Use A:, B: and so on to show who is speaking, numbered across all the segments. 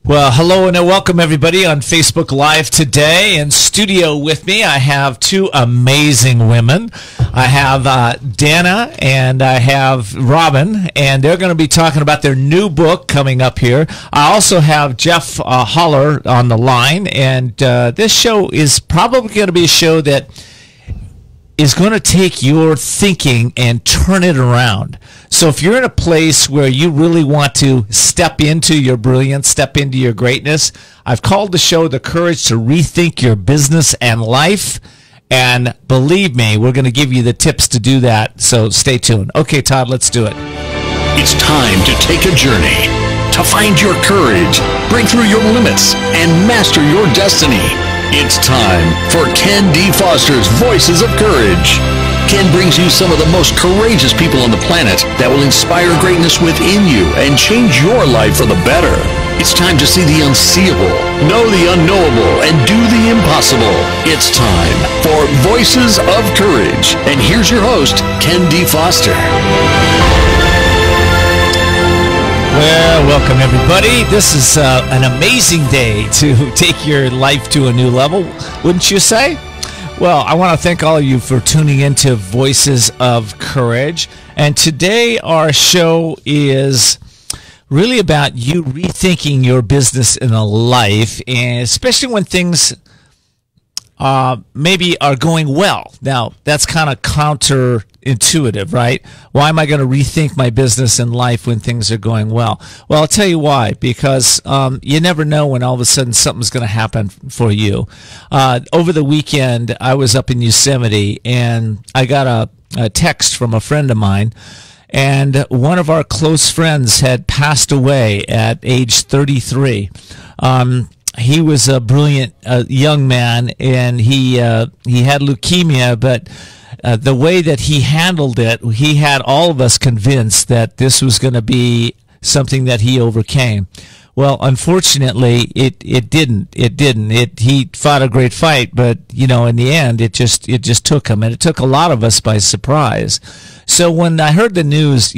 A: Well, hello and welcome everybody on Facebook Live today. In studio with me, I have two amazing women. I have Danna and I have Robyn, and they're going to be talking about their new book coming up here. I also have Jeff Holler on the line, and this show is probably going to be a show that is going to take your thinking and turn it around. So if you're in a place where you really want to step into your brilliance, step into your greatness, I've called the show The Courage to Rethink Your Business and Life. And believe me, we're going to give you the tips to do that. So stay tuned. Okay, Todd, let's do it.
B: It's time to take a journey, to find your courage, break through your limits, and master your destiny. It's time for Ken D. Foster's Voices of Courage. Ken brings you some of the most courageous people on the planet that will inspire greatness within you and change your life for the better. It's time to see the unseeable, know the unknowable, and do the impossible. It's time for Voices of Courage. And here's your host, Ken D. Foster.
A: Well, welcome everybody. This is an amazing day to take your life to a new level, wouldn't you say? Well, I want to thank all of you for tuning into Voices of Courage. And today our show is really about you rethinking your business and life, and especially when things maybe are going well. Now, that's kind of counterintuitive, right? Why am I going to rethink my business and life when things are going well? Well, I'll tell you why. Because you never know when all of a sudden something's going to happen for you. Over the weekend, I was up in Yosemite, and I got a text from a friend of mine. And one of our close friends had passed away at age 33. He was a brilliant young man, and he had leukemia, but the way that he handled it, he had all of us convinced that this was going to be something that he overcame. Well, unfortunately, it didn't. He fought a great fight, but in the end, it just took him, and it took a lot of us by surprise. So when I heard the news,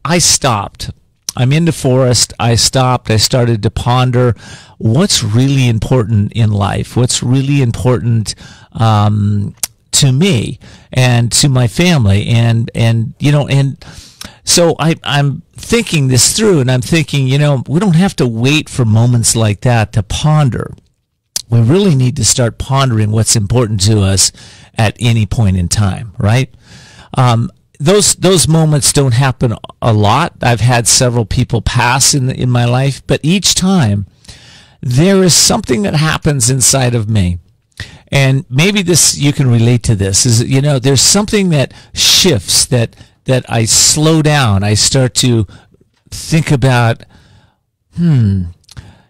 A: I stopped. I'm in the forest. I stopped. I started to ponder what's really important in life, what's really important to me and to my family, and so I'm thinking this through, and I'm thinking, we don't have to wait for moments like that to ponder. We really need to start pondering what's important to us at any point in time, right? Those moments don't happen a lot. I've had several people pass in my life, but each time there is something that happens inside of me. And maybe you can relate to this, is there's something that shifts, that I slow down. I start to think about, when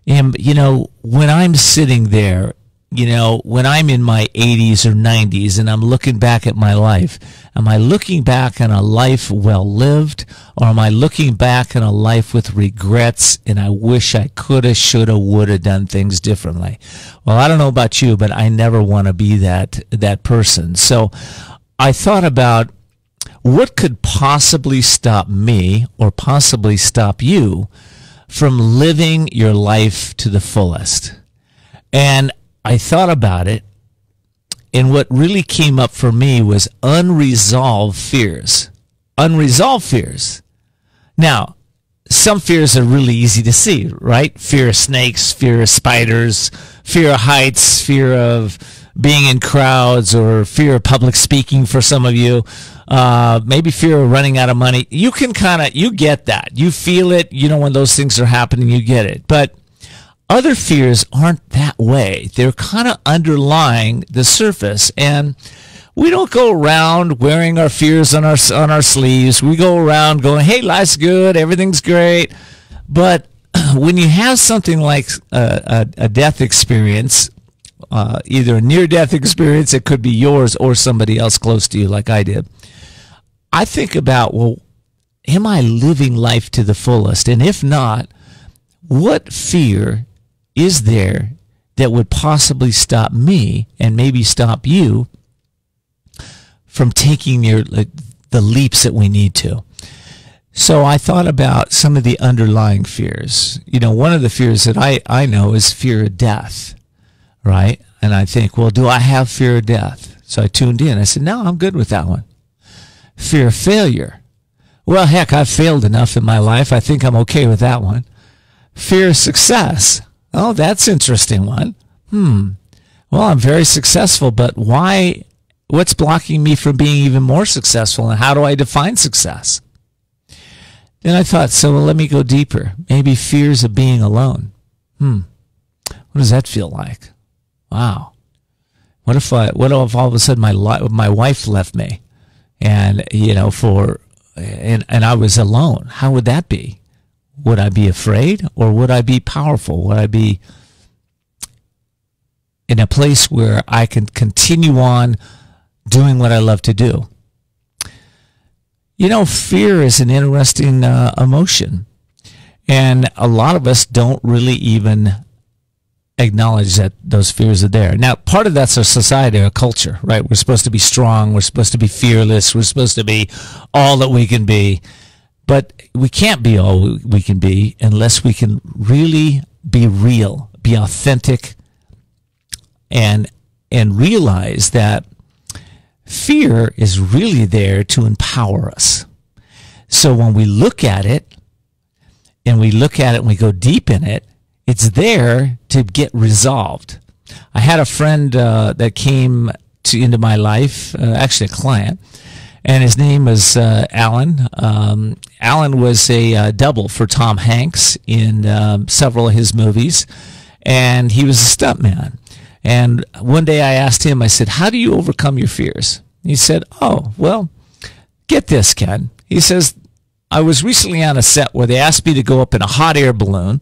A: I'm sitting there, when I'm in my 80s or 90s and I'm looking back at my life, am I looking back on a life well lived, or am I looking back on a life with regrets and I wish I coulda, shoulda, woulda done things differently? Well, I don't know about you, but I never want to be that person. So I thought about what could possibly stop me or possibly stop you from living your life to the fullest. And I thought about it, and what really came up for me was unresolved fears. Unresolved fears. Now, some fears are really easy to see, right? Fear of snakes, fear of spiders, fear of heights, fear of being in crowds, or fear of public speaking for some of you. Maybe fear of running out of money. You can you get that. You feel it, when those things are happening, you get it. But other fears aren't that way. They're kind of underlying the surface, and we don't go around wearing our fears on our sleeves. We go around going, "Hey, life's good, everything's great." But when you have something like a death experience, either a near-death experience, it could be yours or somebody else close to you, like I did, I think about, well, am I living life to the fullest? And if not, what fear is there that would possibly stop me and maybe stop you from taking the leaps that we need to? So I thought about some of the underlying fears. One of the fears that I know is fear of death, right? And I think, well, do I have fear of death? So I tuned in. I said, no, I'm good with that one. Fear of failure. Well, heck, I've failed enough in my life. I think I'm okay with that one. Fear of success. Oh, that's an interesting one. Well, I'm very successful, but why? What's blocking me from being even more successful, and how do I define success? Then I thought, let me go deeper. Maybe fears of being alone. What does that feel like? Wow. What if all of a sudden my wife left me, and and I was alone? How would that be? Would I be afraid, or would I be powerful? Would I be in a place where I can continue on doing what I love to do? Fear is an interesting emotion, and a lot of us don't really even acknowledge that those fears are there. Now, part of that's our society, our culture, right? We're supposed to be strong. We're supposed to be fearless. We're supposed to be all that we can be, but we can't be all we can be unless we can really be real, be authentic, and realize that fear is really there to empower us. So when we look at it, and we go deep in it, it's there to get resolved. I had a friend that came into my life, actually a client, and his name was Alan. Alan was a double for Tom Hanks in several of his movies, and he was a stuntman. And one day I asked him, I said, how do you overcome your fears? He said, oh, well, get this, Ken. He says, I was recently on a set where they asked me to go up in a hot air balloon,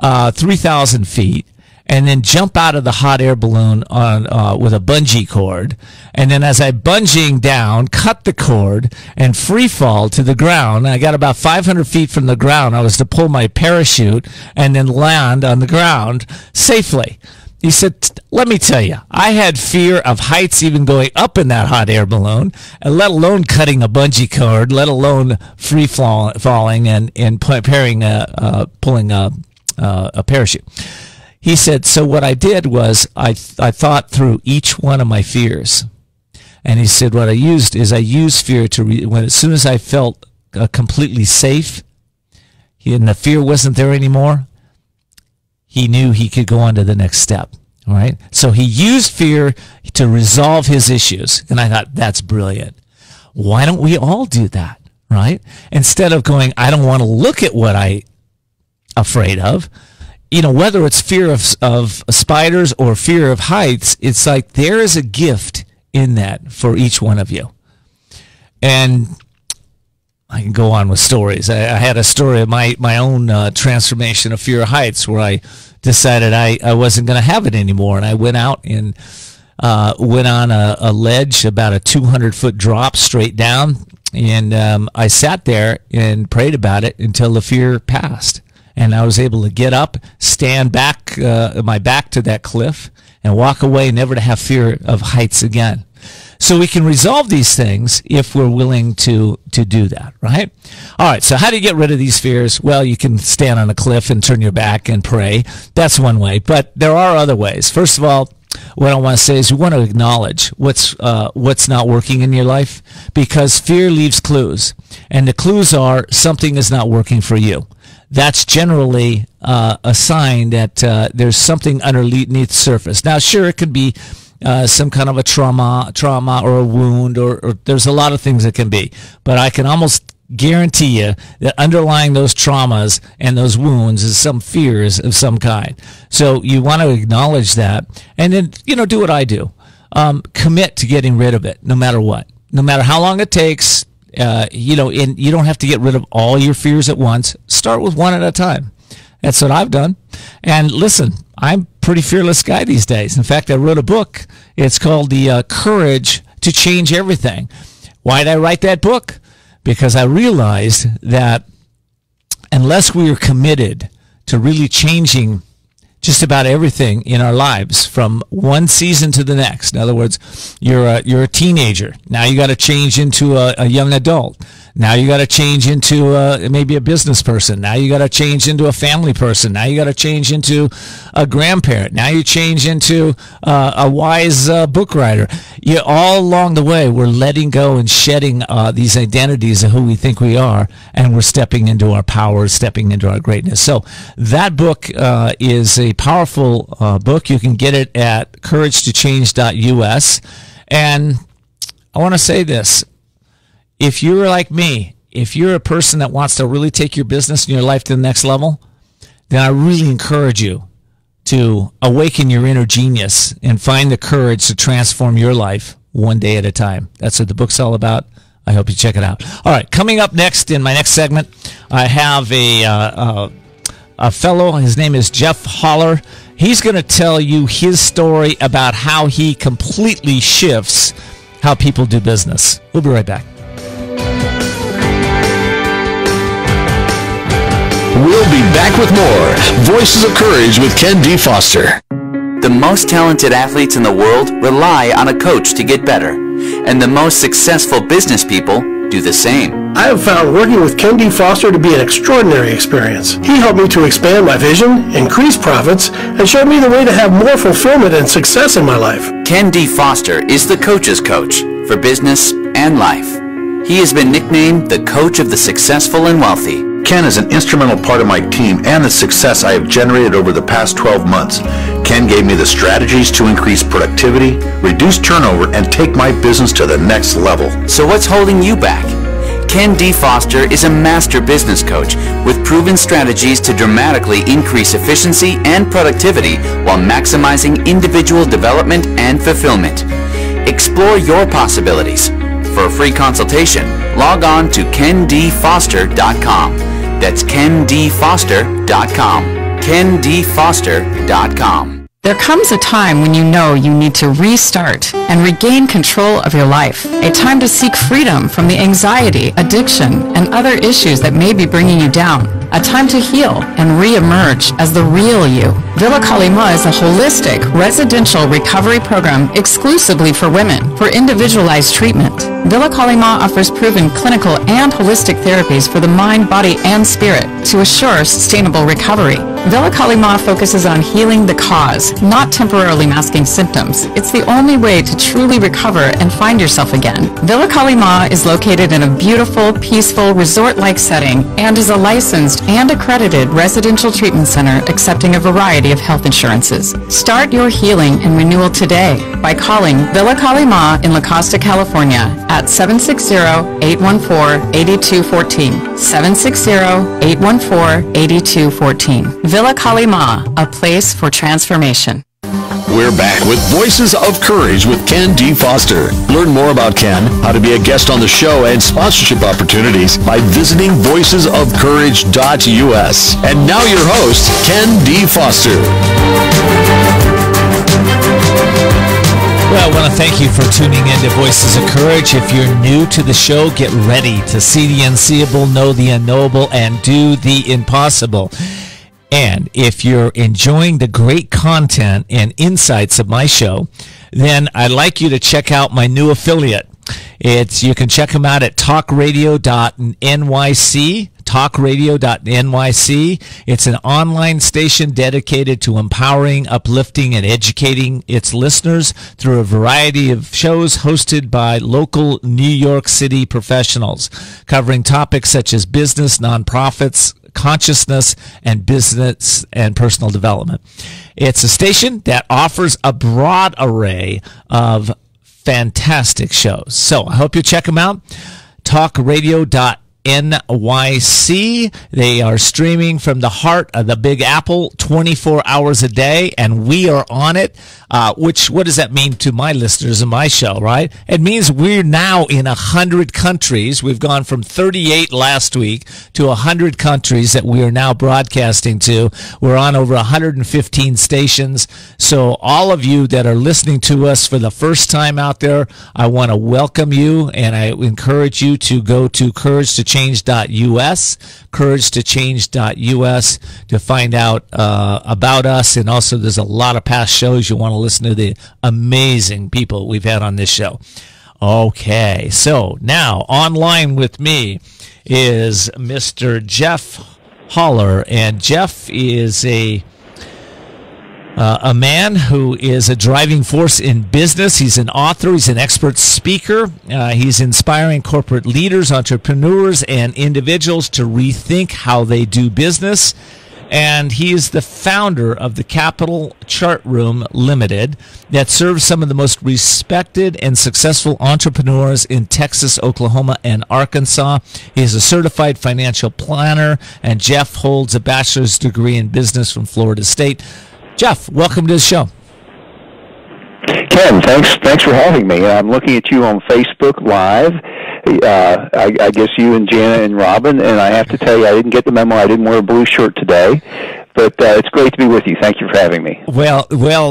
A: 3,000 feet, and then jump out of the hot air balloon with a bungee cord. And then as I bungeeing down, cut the cord and free fall to the ground. I got about 500 feet from the ground. I was to pull my parachute and then land on the ground safely. He said, let me tell you, I had fear of heights even going up in that hot air balloon, and let alone cutting a bungee cord, let alone free falling and pulling a parachute. He said, so what I did was I thought through each one of my fears. And he said, what I used fear to, as soon as I felt completely safe, and the fear wasn't there anymore, he knew he could go on to the next step. All right. So he used fear to resolve his issues. And I thought, that's brilliant. Why don't we all do that? Right? Instead of going, I don't want to look at what I'm afraid of. Whether it's fear of spiders or fear of heights, it's like there is a gift in that for each one of you. And I can go on with stories. I had a story of my own transformation of fear of heights, where I decided I wasn't going to have it anymore. And I went out and went on a ledge, about a 200-foot drop straight down. And I sat there and prayed about it until the fear passed. And I was able to get up, stand back, my back to that cliff, and walk away, never to have fear of heights again. So we can resolve these things if we're willing to do that, right? All right, so how do you get rid of these fears? Well, you can stand on a cliff and turn your back and pray. That's one way, but there are other ways. First of all, what I want to say is we want to acknowledge what's not working in your life, because fear leaves clues, and the clues are something is not working for you. That's generally a sign that there's something underneath the surface. Now, sure, it could be some kind of a trauma or a wound, or there's a lot of things it can be. But I can almost guarantee you that underlying those traumas and those wounds is some fears of some kind. So you want to acknowledge that, and then, do what I do. Commit to getting rid of it, no matter what. No matter how long it takes. And you don't have to get rid of all your fears at once. Start with one at a time. That's what I've done. And listen, I'm a pretty fearless guy these days. In fact, I wrote a book. It's called The Courage to Change Everything. Why did I write that book? Because I realized that unless we are committed to really changing just about everything in our lives from one season to the next. In other words, you're a teenager. Now you got to change into a young adult. Now you got to change into maybe a business person. Now you got to change into a family person. Now you got to change into a grandparent. Now you change into a wise book writer. All along the way, we're letting go and shedding these identities of who we think we are, and we're stepping into our power, stepping into our greatness. So that book is a powerful book. You can get it at couragetochange.us. And I want to say this. If you're like me, if you're a person that wants to really take your business and your life to the next level, then I really encourage you to awaken your inner genius and find the courage to transform your life one day at a time. That's what the book's all about. I hope you check it out. All right, coming up next in my next segment, I have a fellow. His name is Jeff Holler. He's going to tell you his story about how he completely shifts how people do business. We'll be right back.
B: We'll be back with more Voices of Courage with Ken D. Foster.
C: The most talented athletes in the world rely on a coach to get better, and the most successful business people do the same.
D: I have found working with Ken D. Foster to be an extraordinary experience. He helped me to expand my vision, increase profits, and showed me the way to have more fulfillment and success in my life.
C: Ken D. Foster is the coach's coach for business and life. He has been nicknamed the coach of the successful and wealthy.
E: Ken is an instrumental part of my team and the success I have generated over the past 12 months. Ken gave me the strategies to increase productivity, reduce turnover, and take my business to the next level.
C: So what's holding you back? Ken D. Foster is a master business coach with proven strategies to dramatically increase efficiency and productivity while maximizing individual development and fulfillment. Explore your possibilities. For a free consultation, log on to kendfoster.com. That's kendfoster.com. kendfoster.com.
F: There comes a time when you know you need to restart and regain control of your life. A time to seek freedom from the anxiety, addiction, and other issues that may be bringing you down. A time to heal and re-emerge as the real you. Villa Kalima is a holistic residential recovery program exclusively for women for individualized treatment. Villa Kalima offers proven clinical and holistic therapies for the mind, body, and spirit to assure sustainable recovery. Villa Kalima focuses on healing the cause, not temporarily masking symptoms. It's the only way to truly recover and find yourself again. Villa Kalima is located in a beautiful, peaceful, resort-like setting and is a licensed and accredited residential treatment center accepting a variety of health insurances. Start your healing and renewal today by calling Villa Kalima in La Costa, California at 760-814-8214. 760-814-8214. Villa Kalima, a place for transformation.
B: We're back with Voices of Courage with Ken D. Foster. Learn more about Ken, how to be a guest on the show, and sponsorship opportunities by visiting voicesofcourage.us. And now your host, Ken D. Foster.
A: Well, I want to thank you for tuning in to Voices of Courage. If you're new to the show, get ready to see the unseeable, know the unknowable, and do the impossible. And if you're enjoying the great content and insights of my show, then I'd like you to check out my new affiliate. You can check them out at talkradio.nyc. talkradio.nyc. It's an online station dedicated to empowering, uplifting, and educating its listeners through a variety of shows hosted by local New York City professionals, covering topics such as business, nonprofits, consciousness, and business and personal development. It's a station that offers a broad array of fantastic shows. So I hope you check them out. talkradio.nyc. They are streaming from the heart of the Big Apple 24 hours a day, and we are on it. What does that mean to my listeners and my show, right? It means we're now in 100 countries. We've gone from 38 last week to 100 countries that we are now broadcasting to. We're on over 115 stations. So all of you that are listening to us for the first time out there, I want to welcome you, and I encourage you to go to Courage to couragetochange.us, couragetochange.us to find out about us. And also there's a lot of past shows. You want to listen to the amazing people we've had on this show. Okay, so now online with me is Mr. Jeff Holler, and Jeff is a man who is a driving force in business. He's an author. He's an expert speaker. He's inspiring corporate leaders, entrepreneurs, and individuals to rethink how they do business. And he is the founder of the Capital Chart Room Limited that serves some of the most respected and successful entrepreneurs in Texas, Oklahoma, and Arkansas. He is a certified financial planner, and Jeff holds a bachelor's degree in business from Florida State. Jeff, welcome to the show.
G: Ken, thanks for having me. I'm looking at you on Facebook Live. I guess you and Jana and Robyn, and I have to tell you, I didn't get the memo. I didn't wear a blue shirt today, but it's great to be with you. Thank you for having me.
A: Well,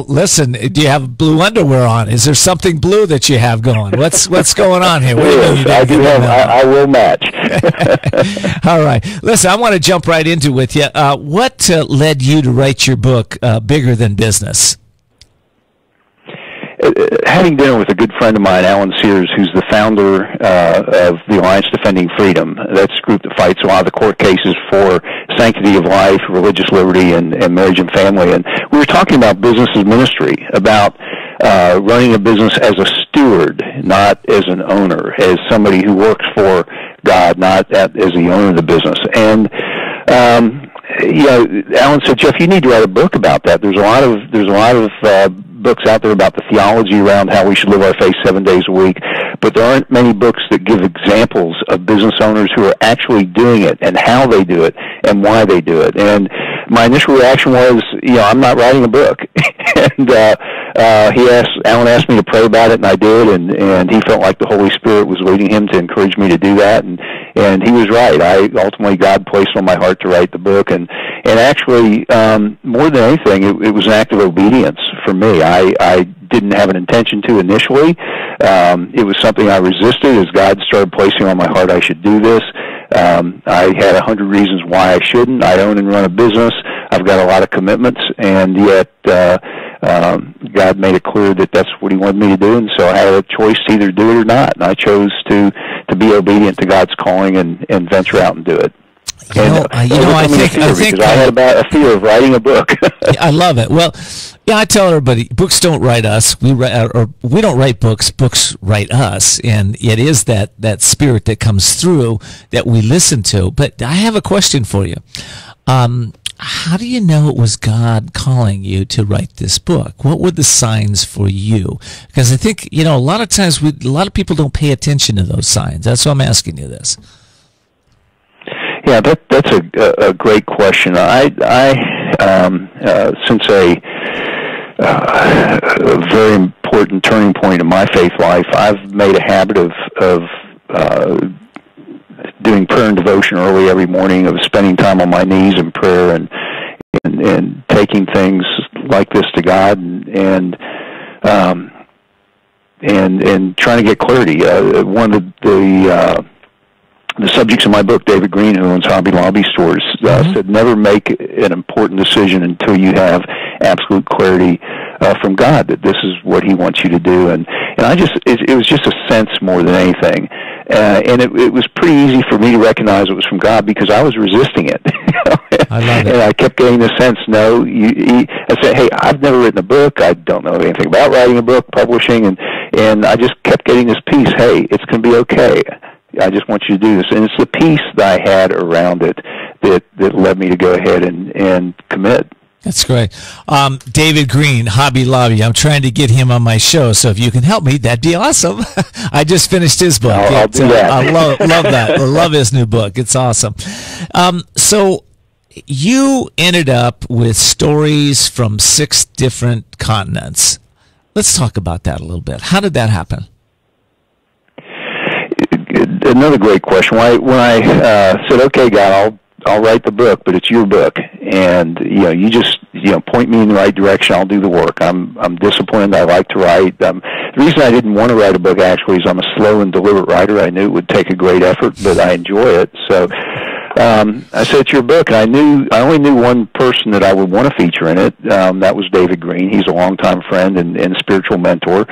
A: listen, do you have blue underwear on? Is there something blue that you have going? What's going on here?
G: I will match.
A: All right. Listen, I want to jump right into it with you. What led you to write your book, Bigger Than Business?
G: Having dinner with a good friend of mine, Alan Sears, who's the founder of the Alliance Defending Freedom. That's a group that fights a lot of the court cases for sanctity of life, religious liberty, and marriage and family. And we were talking about business as ministry, about running a business as a steward, not as an owner, as somebody who works for God, not as the owner of the business. And Alan said, Jeff, you need to write a book about that. There's a lot of books out there about the theology around how we should live our faith 7 days a week, but there aren't many books that give examples of business owners who are actually doing it and how they do it and why they do it. And my initial reaction was, I'm not writing a book. And Alan asked me to pray about it, and I did, and he felt like the Holy Spirit was leading him to encourage me to do that, and he was right. Ultimately, God placed on my heart to write the book, and actually, more than anything, it was an act of obedience for me. I didn't have an intention to initially. It was something I resisted as God started placing on my heart I should do this. I had 100 reasons why I shouldn't. I own and run a business. I've got a lot of commitments, and yet God made it clear that that's what he wanted me to do, and so I had a choice to either do it or not, and I chose to be obedient to God's calling and venture out and do it.
A: I think
G: I had about a fear of writing a book.
A: I love it. Well, I tell everybody, books don't write us. We don't write books. Books write us, and it is that spirit that comes through that we listen to. But I have a question for you. How do you know it was God calling you to write this book? What were the signs for you? Because I think a lot of times a lot of people don't pay attention to those signs. That's why I'm asking you this.
G: Yeah, that's a great question. Since a very important turning point in my faith life, I've made a habit of doing prayer and devotion early every morning, of spending time on my knees in prayer and taking things like this to God and trying to get clarity. One of the subjects of my book, David Green, who owns Hobby Lobby stores, said never make an important decision until you have absolute clarity from God that this is what he wants you to do. And it was just a sense more than anything. And it was pretty easy for me to recognize it was from God because I was resisting it.
A: I love it.
G: And I kept getting the sense, I said, hey, I've never written a book. I don't know anything about writing a book, publishing, and I just kept getting this piece, hey, it's going to be okay. I just want you to do this. And it's the peace that I had around it that led me to go ahead and commit.
A: That's great. David Green, Hobby Lobby. I'm trying to get him on my show, so if you can help me, that'd be awesome. I just finished his book.
G: I'll do that.
A: I love that. I love his new book. It's awesome. So you ended up with stories from 6 different continents. Let's talk about that a little bit. How did that happen?
G: Another great question. When I said, okay, God, I'll write the book, but it's your book, and you point me in the right direction. I'll do the work. I'm disciplined. I like to write. The reason I didn't want to write a book actually is I'm a slow and deliberate writer. I knew it would take a great effort, but I enjoy it. So I said, it's your book. And I only knew one person that I would want to feature in it. That was David Green. He's a longtime friend and spiritual mentor.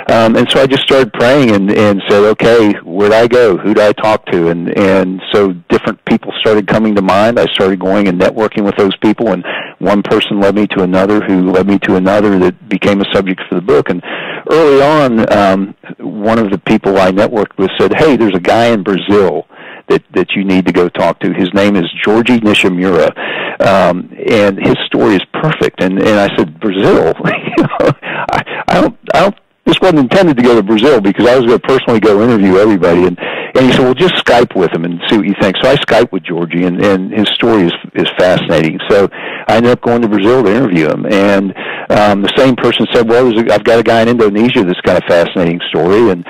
G: And so I just started praying and said, okay, where'd I go? Who'd I talk to? And so different people started coming to mind. I started going and networking with those people, and one person led me to another, who led me to another, that became a subject for the book. And early on, one of the people I networked with said, hey, there's a guy in Brazil that you need to go talk to. His name is Georgie Nishimura, and his story is perfect. And I said, Brazil? I don't. This wasn't intended to go to Brazil because I was going to personally go interview everybody. And he said, well, just Skype with him and see what you think. So I Skyped with Georgie, and his story is fascinating. So I ended up going to Brazil to interview him. And the same person said, well, I've got a guy in Indonesia that's got a fascinating story. And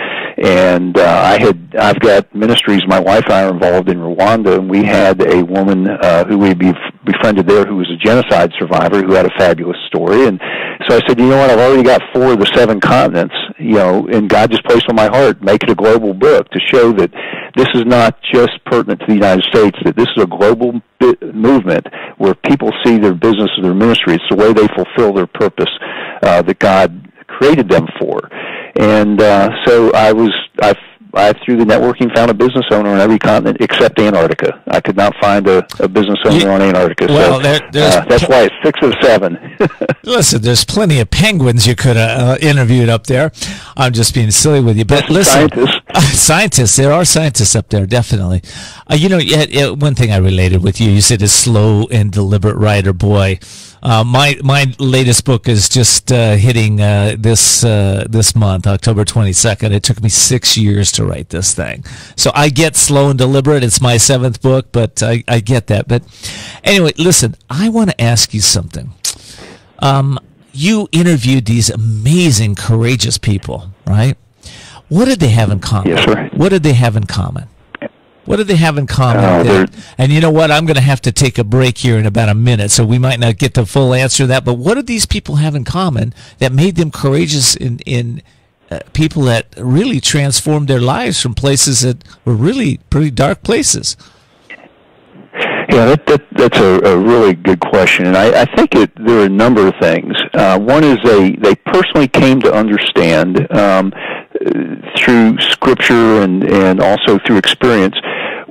G: I've got ministries. My wife and I are involved in Rwanda, and we had a woman who we befriended there who was a genocide survivor who had a fabulous story. And so I said, you know what, I've already got 4 of the 7 continents, and God just placed on my heart, make it a global book to show that this is not just pertinent to the United States, that this is a global movement where people see their business or their ministry. It's the way they fulfill their purpose that God created them for. And so I through the networking, found a business owner on every continent except Antarctica. I could not find a business owner on Antarctica.
A: Well,
G: so that's why it's 6 of 7.
A: Listen, there's plenty of penguins you could have interviewed up there. I'm just being silly with you. But listen, scientists, there are scientists up there, definitely. One thing I related with you said is slow and deliberate writer. Boy, my latest book is just hitting this month, October 22nd. It took me 6 years to write this thing. So I get slow and deliberate. It's my 7th book, but I get that. But anyway, listen, I want to ask you something. You interviewed these amazing, courageous people, right? What did they have in common?
G: Yes, sir.
A: What did they have in common? What do they have in common? And you know what? I'm going to have to take a break here in about a minute, so we might not get the full answer to that. But what do these people have in common that made them courageous in people that really transformed their lives from places that were really pretty dark places?
G: Yeah, that's a really good question, and I think there are a number of things. One is they personally came to understand through Scripture and also through experience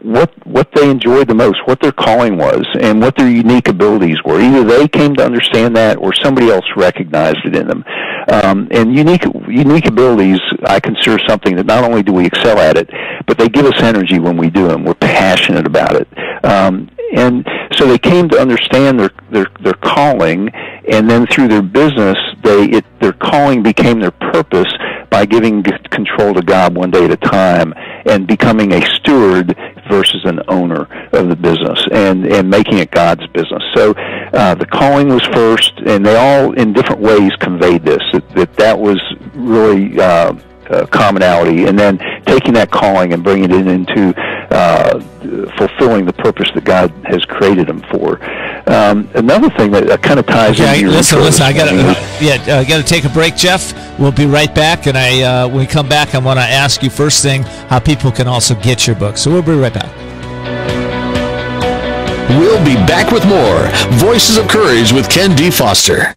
G: what they enjoyed the most, what their calling was, and what their unique abilities were. Either they came to understand that, or somebody else recognized it in them. And unique abilities, I consider something that not only do we excel at it, but they give us energy when we do them. We're passionate about it. And so they came to understand their calling, and then through their business, their calling became their purpose by giving control to God one day at a time and becoming a steward versus an owner of the business and making it God's business. So the calling was first, and they all in different ways conveyed this, that was really commonality, and then taking that calling and bringing it into fulfilling the purpose that God has created them for. Another thing that kind of ties into your
A: listen. I got to take a break, Jeff. We'll be right back, and when we come back, I want to ask you first thing how people can also get your book. So we'll be right back.
B: We'll be back with more Voices of Courage with Ken D. Foster.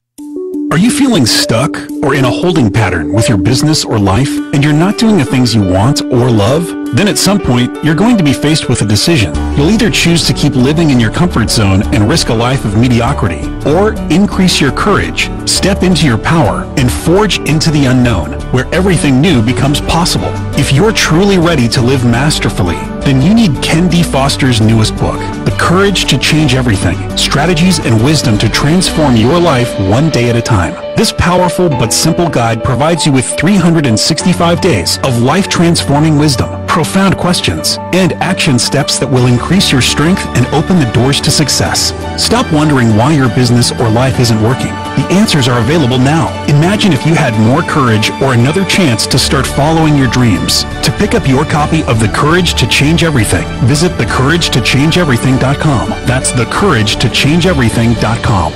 H: Are you feeling stuck or in a holding pattern with your business or life, and you're not doing the things you want or love? Then at some point, you're going to be faced with a decision. You'll either choose to keep living in your comfort zone and risk a life of mediocrity, or increase your courage, step into your power, and forge into the unknown, where everything new becomes possible. If you're truly ready to live masterfully, then you need Ken D. Foster's newest book, The Courage to Change Everything, Strategies and Wisdom to Transform Your Life One Day at a Time. This powerful but simple guide provides you with 365 days of life-transforming wisdom, profound questions, and action steps that will increase your strength and open the doors to success. Stop wondering why your business or life isn't working. The answers are available now. Imagine if you had more courage or another chance to start following your dreams. To pick up your copy of The Courage to Change Everything, visit thecouragetochangeeverything.com. That's thecouragetochangeeverything.com.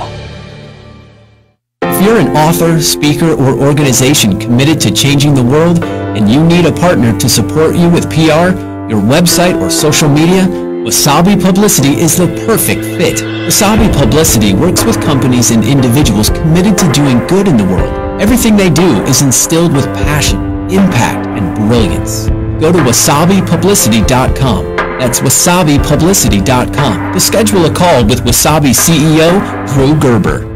I: If you're an author, speaker, or organization committed to changing the world and you need a partner to support you with PR, your website, or social media, Wasabi Publicity is the perfect fit. Wasabi Publicity works with companies and individuals committed to doing good in the world. Everything they do is instilled with passion, impact, and brilliance. Go to wasabipublicity.com. That's wasabipublicity.com to schedule a call with Wasabi CEO Drew Gerber.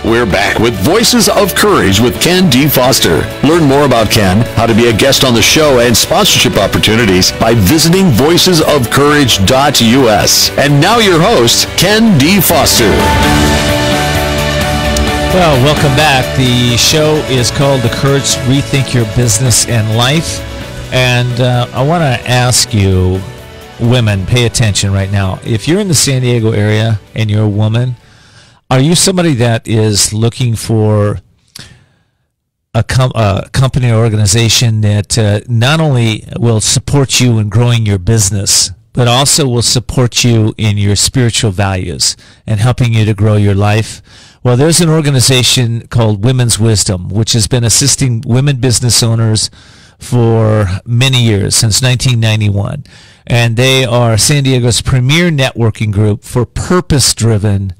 B: We're back with Voices of Courage with Ken D. Foster. Learn more about Ken, how to be a guest on the show, and sponsorship opportunities by visiting voicesofcourage.us. And now your host, Ken D. Foster.
A: Well, welcome back. The show is called The Courage to Rethink Your Business and Life. And I want to ask you, women, pay attention right now. If you're in the San Diego area and you're a woman, are you somebody that is looking for a company or organization that not only will support you in growing your business, but also will support you in your spiritual values and helping you to grow your life? Well, there's an organization called Women's Wisdom, which has been assisting women business owners for many years, since 1991. And they are San Diego's premier networking group for purpose-driven,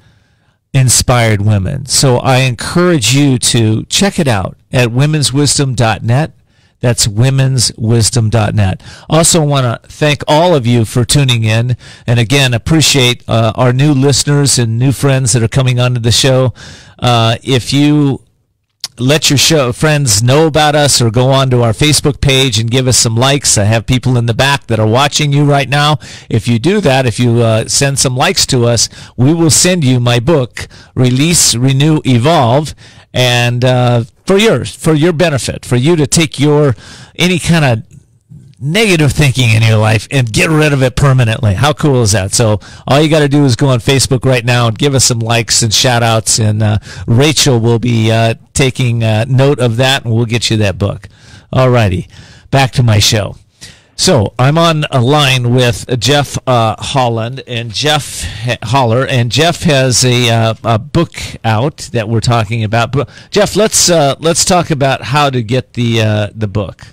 A: inspired women. So I encourage you to check it out at womenswisdom.net. That's womenswisdom.net. Also want to thank all of you for tuning in. And again, appreciate our new listeners and new friends that are coming onto the show. If you let your friends know about us, or go on to our Facebook page and give us some likes. I have people in the back that are watching you right now. If you do that, if you send some likes to us, we will send you my book, Release, Renew, Evolve, and for your benefit, for you to take any kind of negative thinking in your life and get rid of it permanently. How cool is that? So all you got to do is go on Facebook right now and give us some likes and shout outs, and Rachel will be taking note of that, and we'll get you that book. All righty, back to my show. So I'm on a line with Jeff Holler, and Jeff has a book out that we're talking about. But Jeff, let's talk about how to get the book.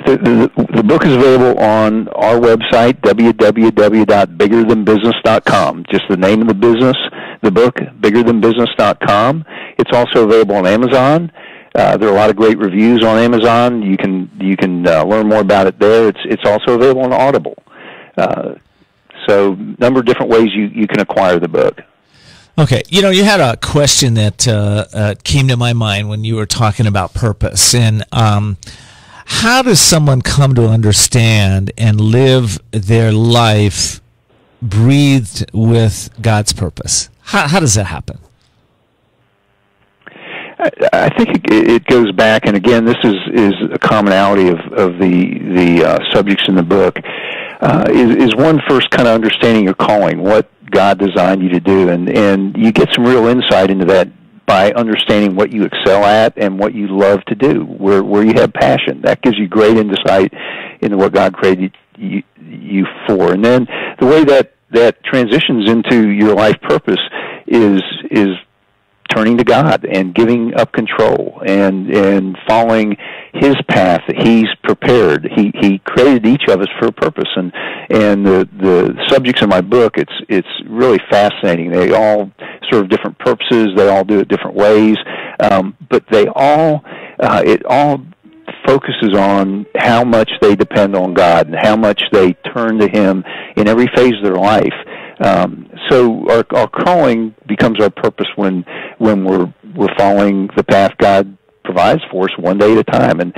G: The book is available on our website, www.biggerthanbusiness.com. Just the name of the business, the book, biggerthanbusiness.com. It's also available on Amazon. There are a lot of great reviews on Amazon. You can learn more about it there. It's also available on Audible. So a number of different ways you can acquire the book.
A: Okay, you had a question that came to my mind when you were talking about purpose, and how does someone come to understand and live their life breathed with God's purpose? How does that happen?
G: I think it goes back, and again, this is a commonality of the subjects in the book. Is one, first kind of understanding your calling, what God designed you to do, and you get some real insight into that by understanding what you excel at and what you love to do, where you have passion. That gives you great insight into what God created you for. And then the way that transitions into your life purpose is turning to God and giving up control and following His path that He's prepared. He created each of us for a purpose, and the subjects in my book, it's really fascinating. They all serve different purposes. They all do it different ways, but it all focuses on how much they depend on God and how much they turn to Him in every phase of their life. So our calling becomes our purpose when we're following the path God provides for us one day at a time. And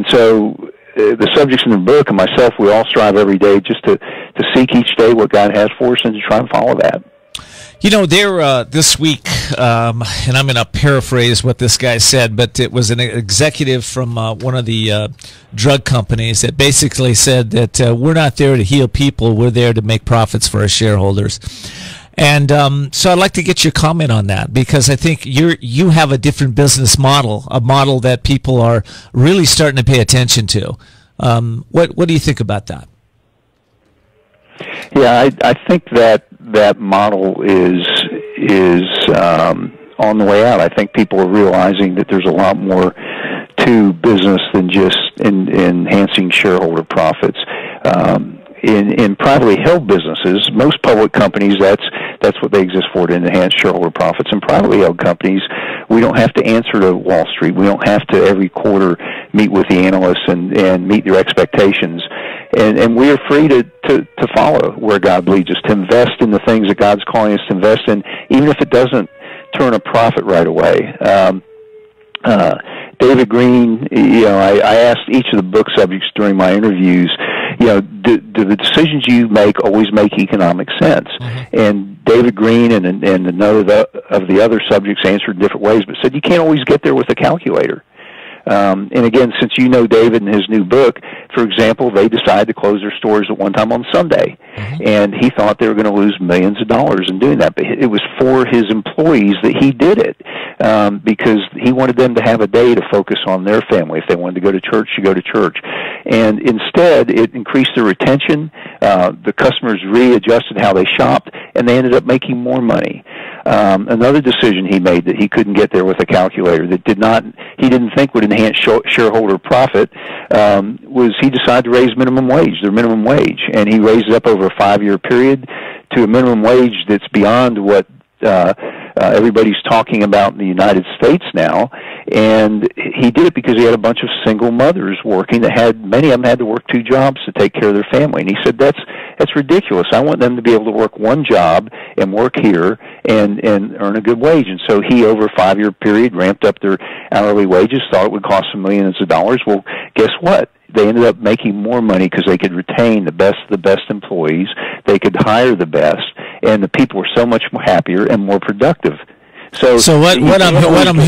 G: so the subjects in the book and myself, we all strive every day just to seek each day what God has for us and to try and follow that.
A: There this week, and I'm going to paraphrase what this guy said, but it was an executive from one of the drug companies that basically said that we're not there to heal people, we're there to make profits for our shareholders. And so I'd like to get your comment on that, because I think you have a different business model, a model that people are really starting to pay attention to. What do you think about that?
G: Yeah, I think that model is is on the way out. I think people are realizing that there's a lot more to business than just enhancing shareholder profits. In privately held businesses, most public companies, that's what they exist for, to enhance shareholder profits. In privately held companies, we don't have to answer to Wall Street. We don't have to every quarter meet with the analysts and meet their expectations. And we are free to follow where God leads us, to invest in the things that God's calling us to invest in, even if it doesn't turn a profit right away. David Green, I asked each of the book subjects during my interviews, do the decisions you make always make economic sense? Mm-hmm. And David Green and another of the other subjects answered in different ways, but said you can't always get there with a calculator. And again, since you know David and his new book, for example, they decided to close their stores at one time on Sunday. Mm-hmm. And he thought they were going to lose millions of dollars in doing that. But it was for his employees that he did it, because he wanted them to have a day to focus on their family. If they wanted to go to church, you go to church. And instead, it increased their retention. The customers readjusted how they shopped, and they ended up making more money. Another decision he made that he couldn't get there with a calculator, that he didn't think would enhance shareholder profit, was he decided to raise their minimum wage, and he raised it up over a 5-year period to a minimum wage that's beyond what everybody's talking about in the United States now. And he did it because he had a bunch of single mothers working many of them had to work 2 jobs to take care of their family. And he said, that's ridiculous. I want them to be able to work 1 job and work here and earn a good wage. And so he, over a 5-year period, ramped up their hourly wages, thought it would cost them millions of dollars. Well, guess what? They ended up making more money because they could retain the best of the best employees. They could hire the best, and the people were so much more happier and more productive. So
A: what I'm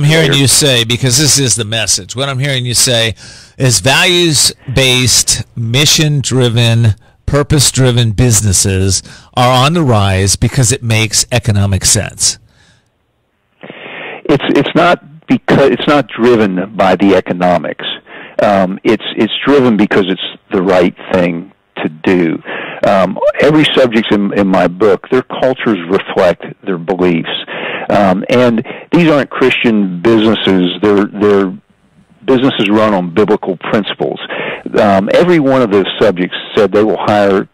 A: hearing you say, because this is the message, what I'm hearing you say is values-based, mission-driven, purpose-driven businesses are on the rise because it makes economic sense.
G: It's not driven by the economics. It's driven because it's the right thing to do. Every subject in my book, their cultures reflect their beliefs. And these aren't Christian businesses. They're businesses run on biblical principles. Every one of those subjects said they will hire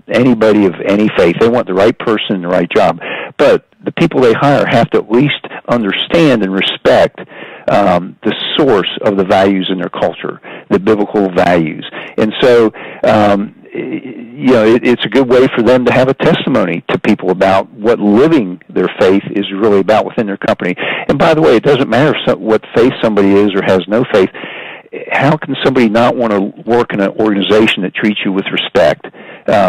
G: anybody of any faith. They want the right person in the right job. But the people they hire have to at least understand and respect the source of the values in their culture, the biblical values. And so, it's a good way for them to have a testimony to people about what living their faith is really about within their company. And by the way, it doesn't matter what faith somebody is or has no faith. How can somebody not want to work in an organization that treats you with respect,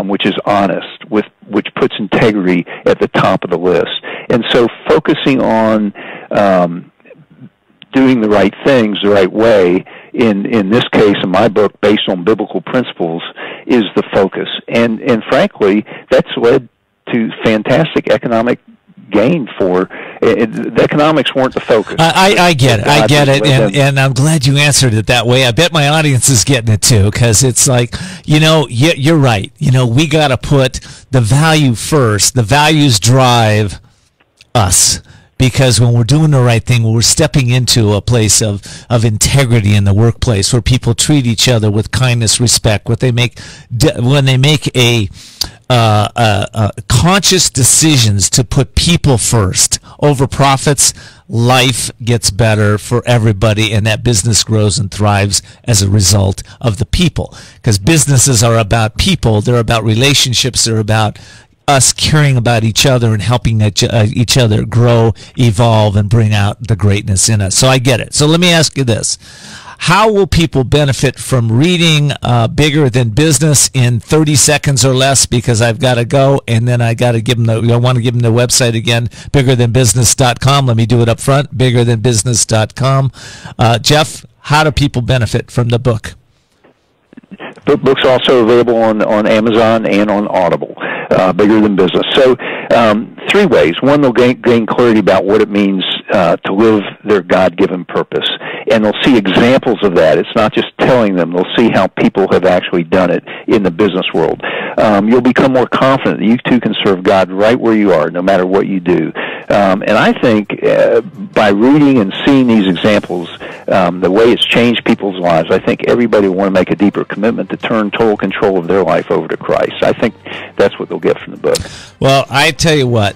G: which is honest, which puts integrity at the top of the list? And so focusing on doing the right things the right way, in this case, in my book, based on biblical principles, is the focus. And frankly, that's led to fantastic economic gain for the economics weren't the focus.
A: I get it, and I'm glad you answered it that way. I bet my audience is getting it too, because it's like, you're right. We got to put the value first. The values drive us. Because when we're doing the right thing, when we're stepping into a place of integrity in the workplace, where people treat each other with kindness, respect, when they make a conscious decisions to put people first over profits, life gets better for everybody, and that business grows and thrives as a result of the people. Because businesses are about people, they're about relationships, they're about us caring about each other and helping each other grow, evolve, and bring out the greatness in us. So I get it. So let me ask you this. How will people benefit from reading Bigger Than Business in 30 seconds or less? Because I've got to go, and then I got to give them I want to give them the website again, biggerthanbusiness.com. Let me do it up front, biggerthanbusiness.com. Jeff, how do people benefit from the book?
G: The book's also available on Amazon and on Audible, Bigger Than Business. So 3 ways. One, they'll gain clarity about what it means to live their God-given purpose. and they'll see examples of that. It's not just telling them. They'll see how people have actually done it in the business world. You'll become more confident that you too can serve God right where you are, no matter what you do. And I think by reading and seeing these examples, the way it's changed people's lives, I think everybody will want to make a deeper commitment to turn total control of their life over to Christ. I think that's what they'll get from the book.
A: Well, I tell you what,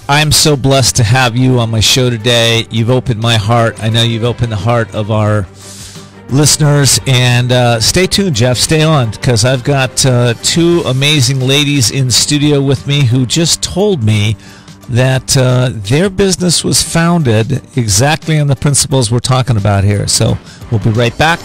A: I'm so blessed to have you on my show today. You've opened my heart. I know you've opened the heart of our listeners. And stay tuned, Jeff. Stay on, because I've got two amazing ladies in studio with me who just told me that their business was founded exactly on the principles we're talking about here. So we'll be right back.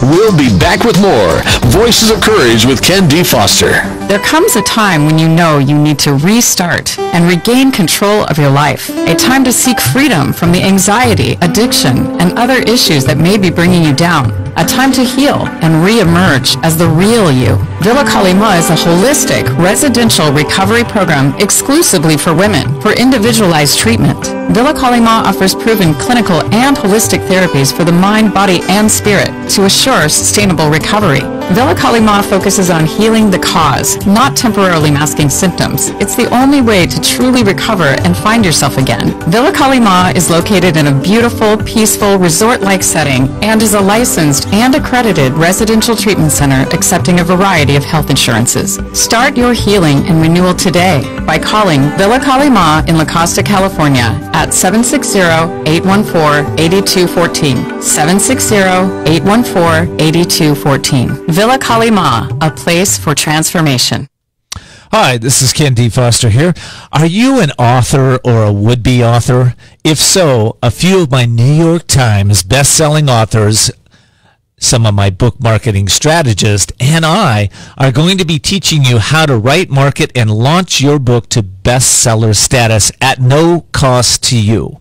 B: We'll be back with more Voices of Courage with Ken D. Foster.
F: There comes a time when you know you need to restart and regain control of your life. A time to seek freedom from the anxiety, addiction, and other issues that may be bringing you down. A time to heal and re-emerge as the real you. Villa Kalima is a holistic residential recovery program exclusively for women for individualized treatment. Villa Kalima offers proven clinical and holistic therapies for the mind, body, and spirit to assure sustainable recovery. Villa Kalima focuses on healing the cause, not temporarily masking symptoms. It's the only way to truly recover and find yourself again. Villa Kalima is located in a beautiful, peaceful, resort-like setting and is a licensed and accredited residential treatment center accepting a variety of health insurances. Start your healing and renewal today by calling Villa Kalima in La Costa, California at 760-814-8214. 760-814-8214. Villa Kalima, a place for transformation.
A: Hi, this is Ken D. Foster here. Are you an author or a would-be author? If so, a few of my New York Times best-selling authors, some of my book marketing strategists, and I are going to be teaching you how to write, market, and launch your book to bestseller status at no cost to you.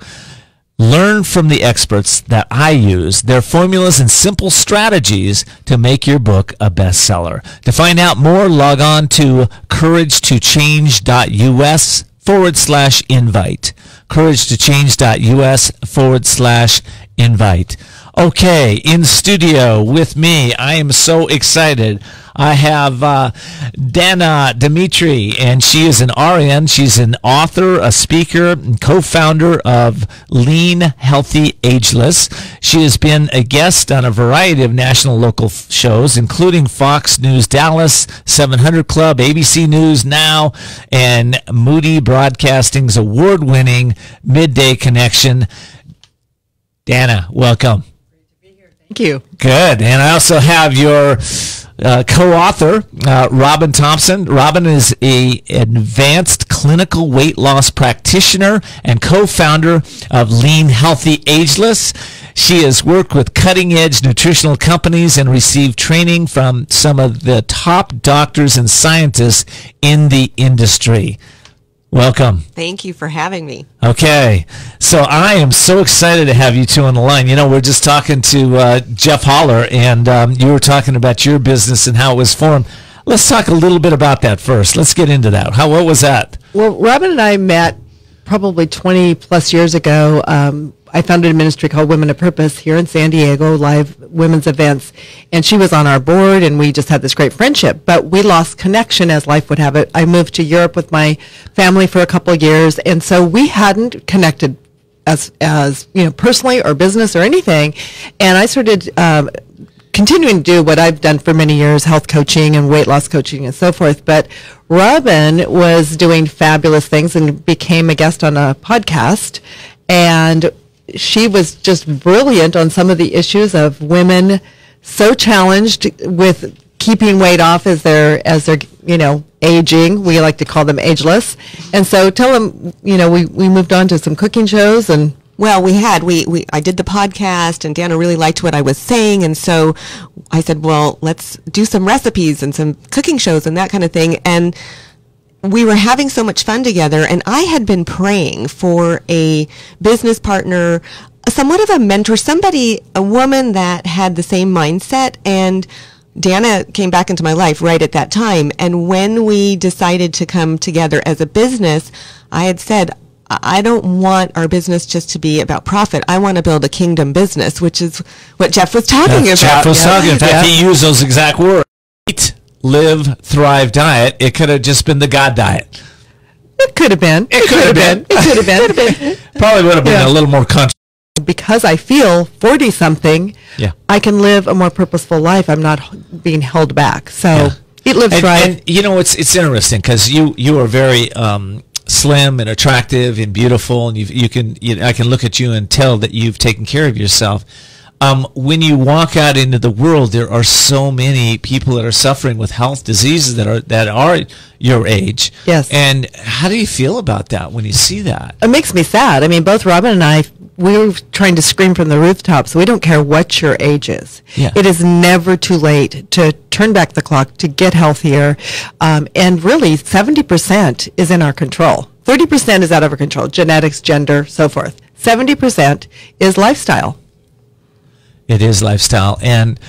A: Learn from the experts that I use, their formulas and simple strategies to make your book a bestseller. To find out more, log on to couragetochange.us/invite. couragetochange.us/invite. Okay, in studio with me, I am so excited. I have Danna Demetre, and she is an RN. She's an author, a speaker, and co-founder of Lean, Healthy, Ageless. She has been a guest on a variety of national local shows, including Fox News Dallas, 700 Club, ABC News Now, and Moody Broadcasting's award-winning Midday Connection. Danna, welcome.
J: Thank you.
A: Good. And I also have your co-author, Robyn Thomson. Robyn is an advanced clinical weight loss practitioner and co-founder of Lean, Healthy, Ageless. She has worked with cutting-edge nutritional companies and received training from some of the top doctors and scientists in the industry. Welcome.
J: Thank you for having me.
A: Okay, so I am so excited to have you two on the line. You know, we're just talking to Jeff Holler, and you were talking about your business and how it was formed. Let's talk a little bit about that first. Let's get into that. What was that?
J: Well, Robyn and I met probably 20 plus years ago. I founded a ministry called Women of Purpose here in San Diego, live women's events, and she was on our board, and we just had this great friendship, but we lost connection as life would have it. I moved to Europe with my family for a couple of years, and so we hadn't connected as you know, personally or business or anything, and I started continuing to do what I've done for many years, health coaching and weight loss coaching and so forth, but Robyn was doing fabulous things and became a guest on a podcast, and she was just brilliant on some of the issues of women so challenged with keeping weight off as they're you know, aging. We like to call them ageless. And so tell them, you know, we moved on to some cooking shows. And
K: well, I did the podcast, and Danna really liked what I was saying, and so I said, well, let's do some recipes and some cooking shows and that kind of thing. And we were having so much fun together, and I had been praying for a business partner, somewhat of a mentor, a woman that had the same mindset, and Danna came back into my life right at that time. And when we decided to come together as a business, I had said, I don't want our business just to be about profit. I want to build a kingdom business, which is what Jeff was talking about.
A: Jeff was talking. In fact, he used those exact words. Eat, live, thrive diet. It could have just been the God diet.
J: It could have been. It could have been. It could have been.
A: Probably would have been a little more conscious.
J: Because I feel 40-something, I can live a more purposeful life. I'm not being held back. So eat, live, thrive.
A: And you know, it's interesting because you are very slim and attractive and beautiful, and I can look at you and tell that you've taken care of yourself. When you walk out into the world, there are so many people that are suffering with health diseases that are your age.
J: Yes.
A: And how do you feel about that when you see that?
J: It makes me sad. I mean, both Robyn and I, we were trying to scream from the rooftops. We don't care what your age is.
A: Yeah.
J: It is never too late to turn back the clock, to get healthier. And really, 70% is in our control. 30% is out of our control, genetics, gender, so forth. 70% is lifestyle.
A: It is lifestyle. And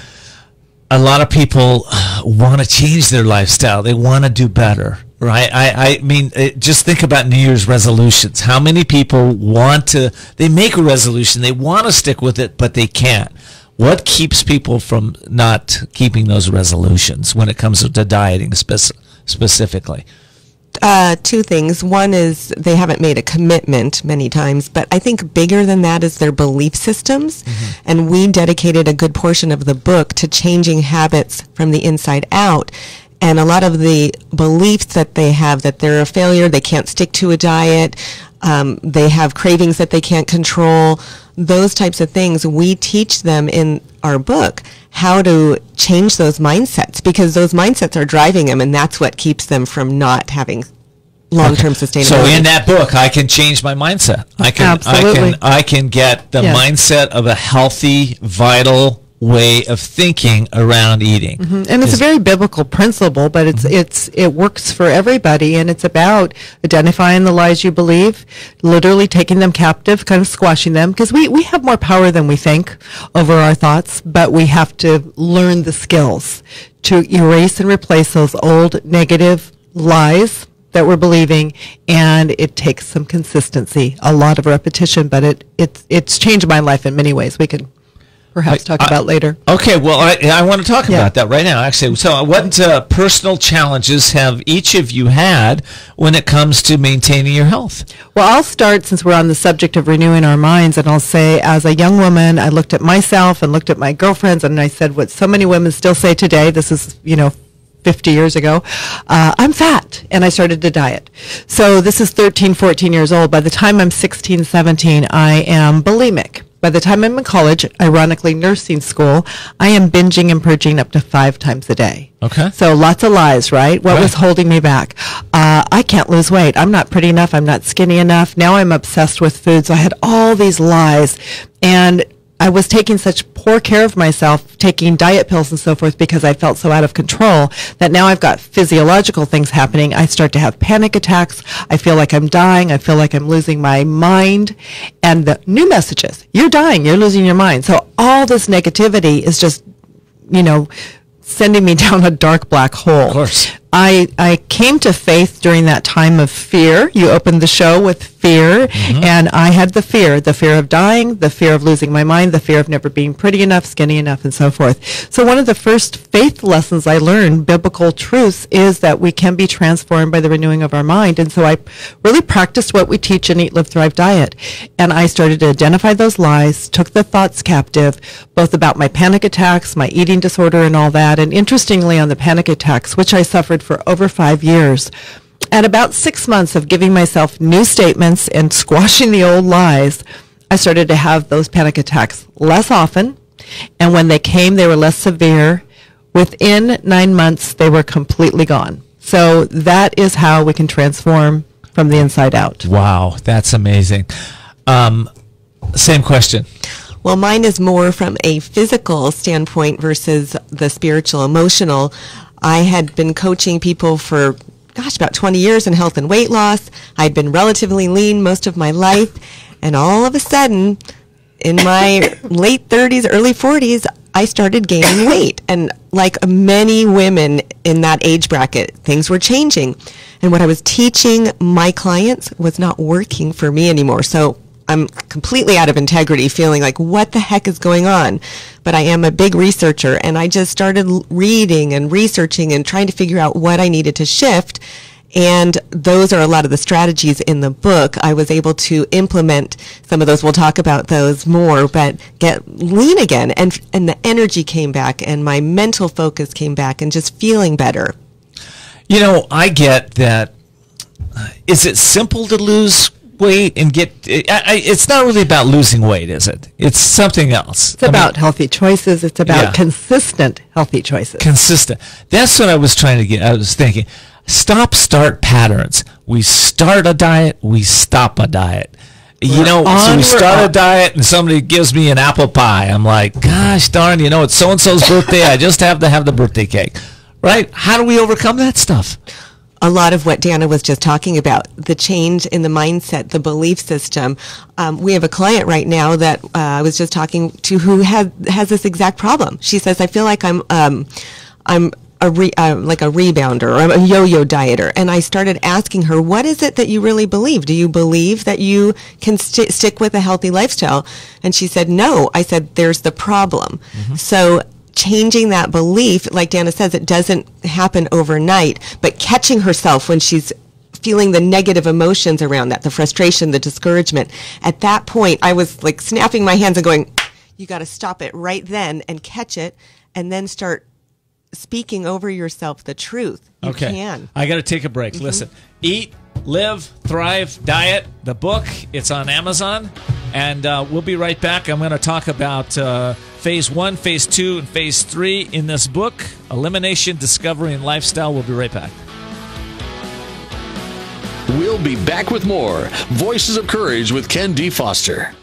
A: a lot of people want to change their lifestyle. They want to do better, right? I mean, just think about New Year's resolutions. How many people they make a resolution, they want to stick with it, but they can't. What keeps people from not keeping those resolutions when it comes to dieting specifically?
K: Two things. One is they haven't made a commitment many times, but I think bigger than that is their belief systems. Mm-hmm. And we dedicated a good portion of the book to changing habits from the inside out. And a lot of the beliefs that they have, that they're a failure, they can't stick to a diet, they have cravings that they can't control, those types of things, we teach them in our book how to change those mindsets, because those mindsets are driving them, and that's what keeps them from not having long-term sustainability.
A: So in that book, I can change my mindset. I can get the mindset of a healthy, vital way of thinking around eating.
J: Mm-hmm. And it's a very biblical principle, but it works for everybody, and it's about identifying the lies you believe, literally taking them captive, kind of squashing them, because we have more power than we think over our thoughts, but we have to learn the skills to erase and replace those old negative lies that we're believing, and it takes some consistency, a lot of repetition, but it's changed my life in many ways. We can perhaps talk about later.
A: Okay, well, I want to talk about that right now, actually. So what personal challenges have each of you had when it comes to maintaining your health?
J: Well, I'll start, since we're on the subject of renewing our minds, and I'll say, as a young woman, I looked at myself and looked at my girlfriends, and I said what so many women still say today, this is, 50 years ago, I'm fat, and I started to diet. So this is 13, 14 years old. By the time I'm 16, 17, I am bulimic. By the time I'm in college, ironically nursing school, I am binging and purging up to 5 times a day.
A: Okay.
J: So lots of lies, right? What was holding me back? I can't lose weight. I'm not pretty enough. I'm not skinny enough. Now I'm obsessed with food. So I had all these lies, and I was taking such poor care of myself, taking diet pills and so forth, because I felt so out of control, that now I've got physiological things happening. I start to have panic attacks. I feel like I'm dying. I feel like I'm losing my mind. And the new messages, you're dying, you're losing your mind. So all this negativity is just, sending me down a dark black hole.
A: Of course.
J: I came to faith during that time of fear. You opened the show with fear, and I had the fear of dying, the fear of losing my mind, the fear of never being pretty enough, skinny enough, and so forth. So one of the first faith lessons I learned, biblical truths, is that we can be transformed by the renewing of our mind. And so I really practiced what we teach in Eat, Live, Thrive Diet. And I started to identify those lies, took the thoughts captive, both about my panic attacks, my eating disorder, and all that. And interestingly, on the panic attacks, which I suffered for over 5 years, at about 6 months of giving myself new statements and squashing the old lies, I started to have those panic attacks less often. And when they came, they were less severe. Within 9 months, they were completely gone. So that is how we can transform from the inside out.
A: Wow, that's amazing. Same question.
K: Well, mine is more from a physical standpoint versus the spiritual, emotional. I had been coaching people for, about 20 years in health and weight loss. I'd been relatively lean most of my life. And all of a sudden, in my late 30s, early 40s, I started gaining weight. And like many women in that age bracket, things were changing. And what I was teaching my clients was not working for me anymore. So I'm completely out of integrity, feeling like, what the heck is going on? But I am a big researcher, and I just started reading and researching and trying to figure out what I needed to shift. And those are a lot of the strategies in the book. I was able to implement some of those. We'll talk about those more, but get lean again. And the energy came back, and my mental focus came back, and just feeling better.
A: You know, I get that. Is it simple to lose weight and get? It's not really about losing weight, is it? It's something else.
J: It's about healthy choices. It's about consistent healthy choices.
A: Consistent. That's what I was trying to get. I was thinking, stop-start patterns. We start a diet, we stop a diet. You know, so we start a diet and somebody gives me an apple pie. I'm like, gosh darn, it's so-and-so's birthday. I just have to have the birthday cake. Right? How do we overcome that stuff?
K: A lot of what Danna was just talking about, the change in the mindset, the belief system. We have a client right now that I was just talking to who has this exact problem. She says, I feel like I'm like a rebounder, or I'm a yo-yo dieter. And I started asking her, what is it that you really believe? Do you believe that you can stick with a healthy lifestyle? And she said, no. I said, there's the problem. Mm-hmm. So changing that belief, like Danna says, it doesn't happen overnight, but catching herself when she's feeling the negative emotions around that, the frustration, the discouragement. At that point, I was like snapping my hands and going, you got to stop it right then and catch it, and then start speaking over yourself the truth. You can.
A: I got to take a break. Mm-hmm. Listen, Eat, Live, Thrive, Diet, the book. It's on Amazon. And we'll be right back. I'm going to talk about Phase 1, Phase 2, and Phase 3 in this book, Elimination, Discovery, and Lifestyle. We'll be right back.
B: We'll be back with more Voices of Courage with Ken D. Foster.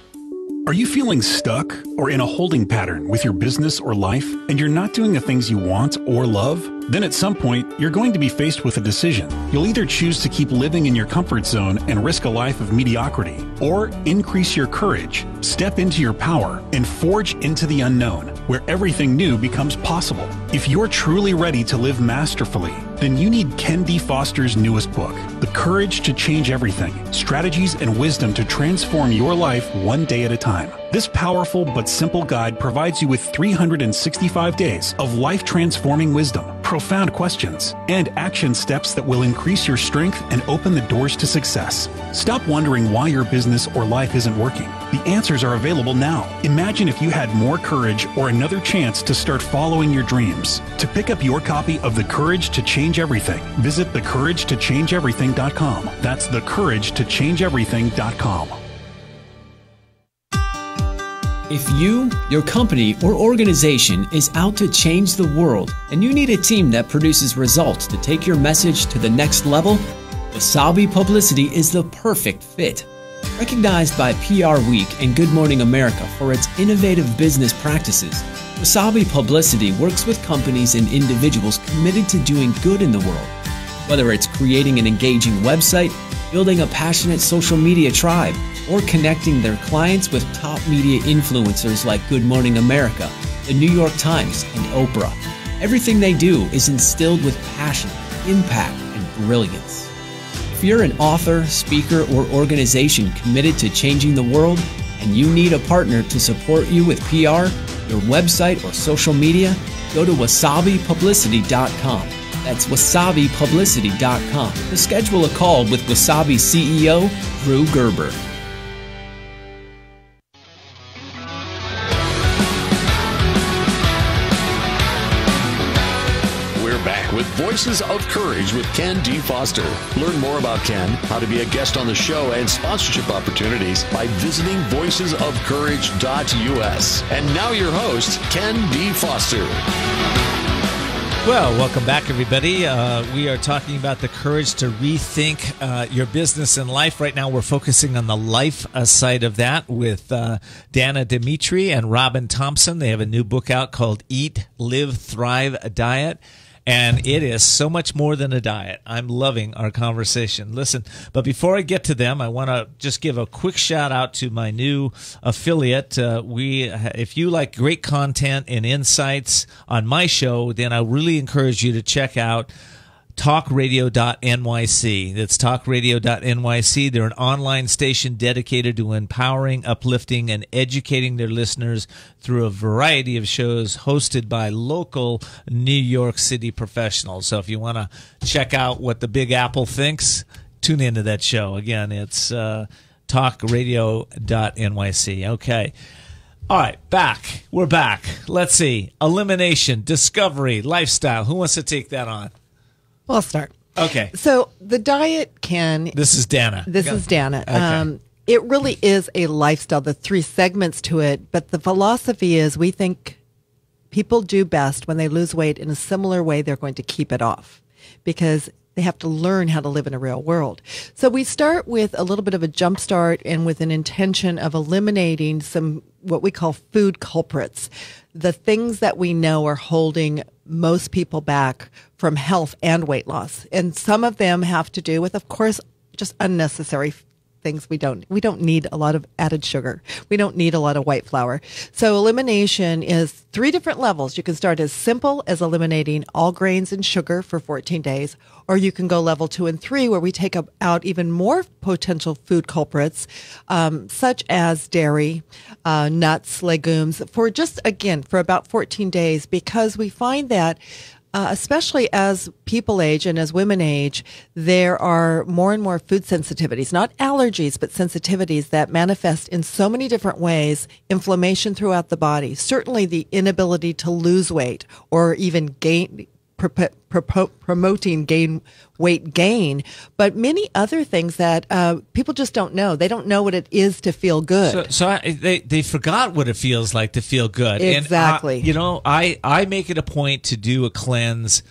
H: Are you feeling stuck or in a holding pattern with your business or life, and you're not doing the things you want or love? Then at some point, you're going to be faced with a decision. You'll either choose to keep living in your comfort zone and risk a life of mediocrity, or increase your courage, step into your power, and forge into the unknown, where everything new becomes possible. If you're truly ready to live masterfully, then you need Ken D. Foster's newest book, The Courage to Change Everything, Strategies and Wisdom to Transform Your Life One Day at a Time. This powerful but simple guide provides you with 365 days of life-transforming wisdom, profound questions, and action steps that will increase your strength and open the doors to success. Stop wondering why your business or life isn't working. The answers are available now. Imagine if you had more courage or another chance to start following your dreams. To pick up your copy of The Courage to Change Everything, visit thecouragetochangeeverything.com. That's thecouragetochangeeverything.com.
I: If you, your company, or organization is out to change the world and you need a team that produces results to take your message to the next level, Wasabi Publicity is the perfect fit. Recognized by PR Week and Good Morning America for its innovative business practices, Wasabi Publicity works with companies and individuals committed to doing good in the world. Whether it's creating an engaging website, building a passionate social media tribe, or connecting their clients with top media influencers like Good Morning America, the New York Times, and Oprah. Everything they do is instilled with passion, impact, and brilliance. If you're an author, speaker, or organization committed to changing the world, and you need a partner to support you with PR, your website, or social media, go to wasabipublicity.com. That's wasabipublicity.com to schedule a call with Wasabi CEO Drew Gerber.
B: With Voices of Courage with Ken D. Foster. Learn more about Ken, how to be a guest on the show, and sponsorship opportunities by visiting voicesofcourage.us. And now your host, Ken D. Foster.
A: Well, welcome back, everybody. We are talking about the courage to rethink your business and life. Right now, we're focusing on the life side of that with Danna Demetre and Robyn Thomson. They have a new book out called Eat, Live, Thrive, Diet. And it is so much more than a diet. I'm loving our conversation. Listen, but before I get to them, I want to just give a quick shout out to my new affiliate. If you like great content and insights on my show, then I really encourage you to check out talkradio.nyc. That's talkradio.nyc. They're an online station dedicated to empowering, uplifting, and educating their listeners through a variety of shows hosted by local New York City professionals. So if you want to check out what the Big Apple thinks, tune into that show. Again, it's talkradio.nyc. Okay. All right, we're back. Let's see. Elimination, discovery, lifestyle. Who wants to take that on?
J: Well, I'll start.
A: Okay.
J: So the diet can...
A: This is Danna.
J: This is Danna.
A: Okay.
J: It really is a lifestyle, the 3 segments to it. But the philosophy is we think people do best when they lose weight in a similar way they're going to keep it off, because they have to learn how to live in a real world. So we start with a little bit of a jump start and with an intention of eliminating some what we call food culprits, the things that we know are holding most people back from health and weight loss. And some of them have to do with, of course, just unnecessary things. We don't need a lot of added sugar. We don't need a lot of white flour. So elimination is 3 different levels. You can start as simple as eliminating all grains and sugar for 14 days, or you can go level 2 and 3 where we take out even more potential food culprits, such as dairy, nuts, legumes, for about 14 days, because we find that especially as people age and as women age, there are more and more food sensitivities, not allergies, but sensitivities that manifest in so many different ways, inflammation throughout the body, certainly the inability to lose weight or even promoting weight gain, but many other things that people just don't know. They don't know what it is to feel good.
A: They forgot what it feels like to feel good.
J: Exactly.
A: And, I make it a point to do a cleanse.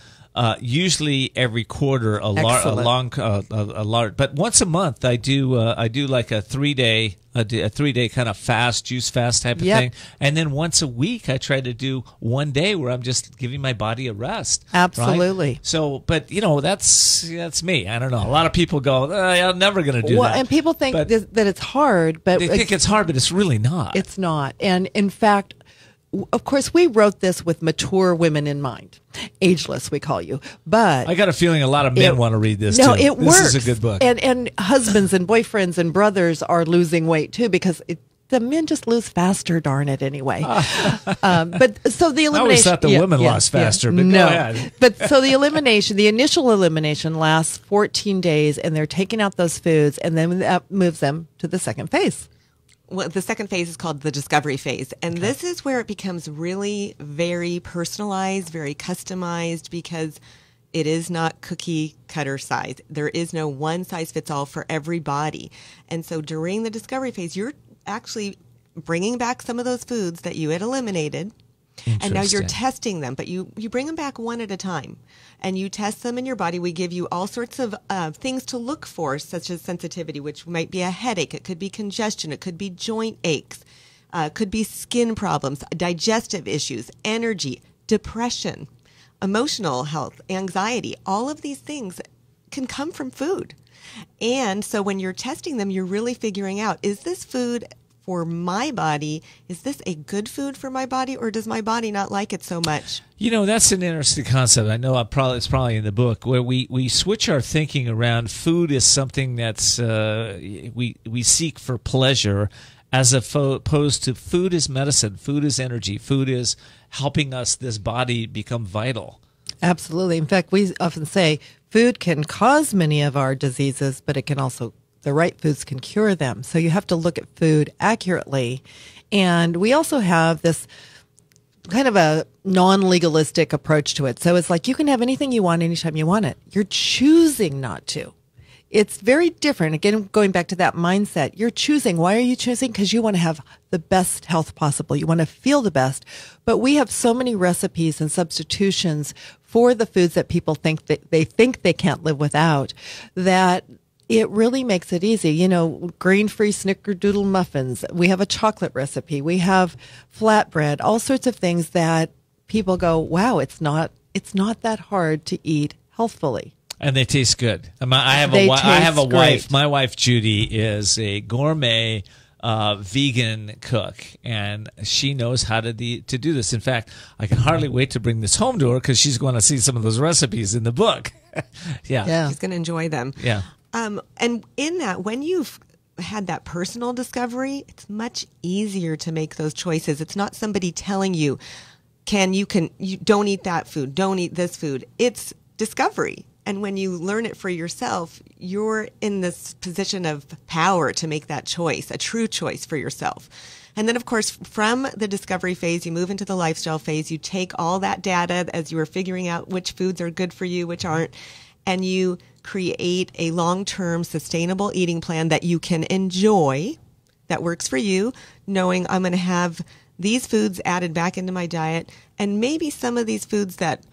A: Usually every quarter, a large, but once a month I do like a 3-day kind of fast, juice fast type of thing, and then once a week I try to do 1 day where I'm just giving my body a rest.
J: Absolutely.
A: Right? So, but that's me. I don't know. A lot of people go, I'm never going to do that.
J: And people think that it's hard, but
A: they think it's hard, but it's really not.
J: It's not. And in fact, of course, we wrote this with mature women in mind. Ageless, we call you. But
A: I got a feeling a lot of men want to read this,
J: No,
A: too.
J: it works.
A: This is a good book.
J: And husbands and boyfriends and brothers are losing weight, too, because the men just lose faster, darn it, anyway. But so the elimination...
A: I always thought the women lost faster, but
J: no.
A: Go ahead.
J: But so the initial elimination lasts 14 days, and they're taking out those foods, and then that moves them to the second phase.
K: Well, the second phase is called the discovery phase. And this is where it becomes really very personalized, very customized, because it is not cookie cutter size. There is no one size fits all for everybody. And so during the discovery phase, you're actually bringing back some of those foods that you had eliminated. And now you're testing them, but you bring them back one at a time, and you test them in your body. We give you all sorts of things to look for, such as sensitivity, which might be a headache. It could be congestion. It could be joint aches. It could be skin problems, digestive issues, energy, depression, emotional health, anxiety. All of these things can come from food. And so when you're testing them, you're really figuring out, is this food for my body? Is this a good food for my body, or does my body not like it so much?
A: That's an interesting concept. I know it's probably in the book, where we switch our thinking around. Food is something that's we seek for pleasure, as opposed to food is medicine, food is energy, food is helping this body become vital.
J: Absolutely. In fact, we often say food can cause many of our diseases, but it can also, the right foods can cure them. So you have to look at food accurately. And we also have this kind of a non-legalistic approach to it. So it's like you can have anything you want anytime you want it. You're choosing not to. It's very different. Again, going back to that mindset, you're choosing. Why are you choosing? Because you want to have the best health possible. You want to feel the best. But we have so many recipes and substitutions for the foods that people think that they can't live without, that it really makes it easy. Grain-free snickerdoodle muffins. We have a chocolate recipe. We have flatbread, all sorts of things that people go, wow, it's not that hard to eat healthfully.
A: And they taste good. I have a wife. My wife, Judy, is a gourmet vegan cook, and she knows how to do this. In fact, I can hardly wait to bring this home to her, because she's going to see some of those recipes in the book. Yeah.
K: She's going to enjoy them.
A: Yeah.
K: And in that, when you've had that personal discovery, it's much easier to make those choices. It's not somebody telling you, you don't eat that food, don't eat this food. It's discovery. And when you learn it for yourself, you're in this position of power to make that choice, a true choice for yourself. And then, of course, from the discovery phase, you move into the lifestyle phase. You take all that data as you were figuring out which foods are good for you, which aren't, and you create a long-term sustainable eating plan that you can enjoy, that works for you, knowing I'm going to have these foods added back into my diet, and maybe some of these foods that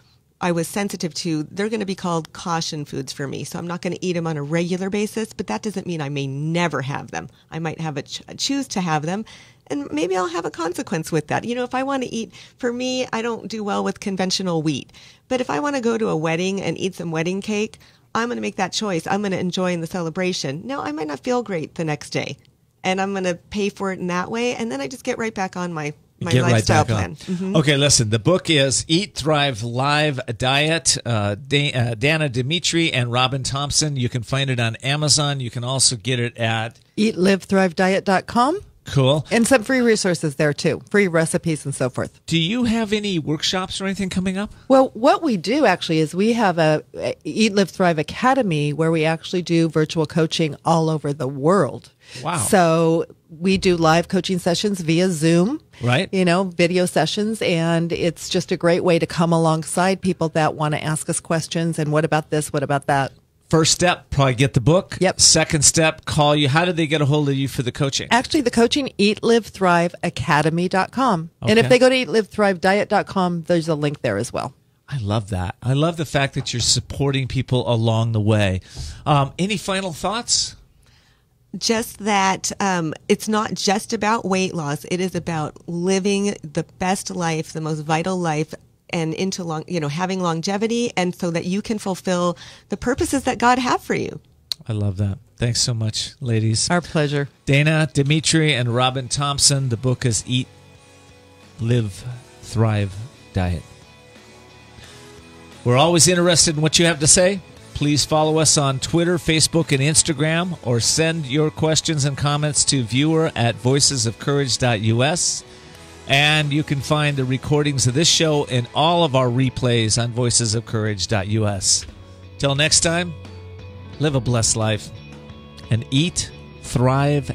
K: I was sensitive to, they're going to be called caution foods for me. So I'm not going to eat them on a regular basis, but that doesn't mean I may never have them. I might have choose to have them, and maybe I'll have a consequence with that. You know, if I want to eat, for me, I don't do well with conventional wheat. But if I want to go to a wedding and eat some wedding cake, I'm going to make that choice. I'm going to enjoy in the celebration. Now, I might not feel great the next day, and I'm going to pay for it in that way, and then I just get right back on my lifestyle plan. Mm-hmm.
A: Okay, listen, the book is Eat, Thrive, Live Diet, Danna Demetre and Robyn Thomson. You can find it on Amazon. You can also get it at
J: eatlivethriveddiet.com.
A: Cool.
J: And some free resources there, too. Free recipes and so forth.
A: Do you have any workshops or anything coming up?
J: Well, what we do actually is we have a Eat, Live, Thrive Academy where we actually do virtual coaching all over the world.
A: Wow.
J: So we do live coaching sessions via Zoom.
A: Right.
J: You know, video sessions. And it's just a great way to come alongside people that want to ask us questions. And what about this? What about that?
A: First step, probably get the book.
J: Yep.
A: Second step, call you. How do they get a hold of you for the coaching?
J: Actually, the coaching, eatlivethriveacademy.com.
A: Okay.
J: And if they go to eatlivethriveddiet.com, there's a link there as well.
A: I love that. I love the fact that you're supporting people along the way. Any final thoughts?
K: Just that it's not just about weight loss. It is about living the best life, the most vital life, and having longevity, and so that you can fulfill the purposes that God have for you.
A: I love that. Thanks so much, ladies.
J: Our pleasure.
A: Danna Demetre and Robyn Thomson. The book is Eat, Live, Thrive Diet. We're always interested in what you have to say. Please follow us on Twitter, Facebook, and Instagram, or send your questions and comments to viewer@voicesofcourage.us. And you can find the recordings of this show and all of our replays on voicesofcourage.us. Till next time, live a blessed life and eat, live,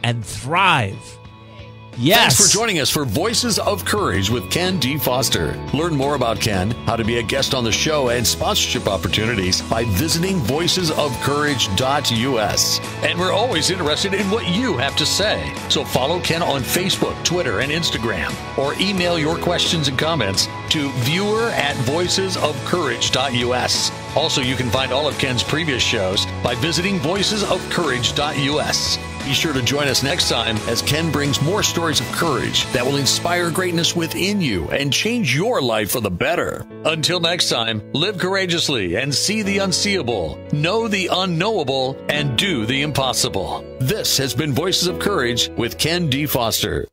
A: and thrive. Yes.
B: Thanks for joining us for Voices of Courage with Ken D. Foster. Learn more about Ken, how to be a guest on the show, and sponsorship opportunities by visiting voicesofcourage.us. And we're always interested in what you have to say. So follow Ken on Facebook, Twitter, and Instagram, or email your questions and comments to viewer@voicesofcourage.us. Also, you can find all of Ken's previous shows by visiting voicesofcourage.us. Be sure to join us next time as Ken brings more stories of courage that will inspire greatness within you and change your life for the better. Until next time, live courageously and see the unseeable, know the unknowable, and do the impossible. This has been Voices of Courage with Ken D. Foster.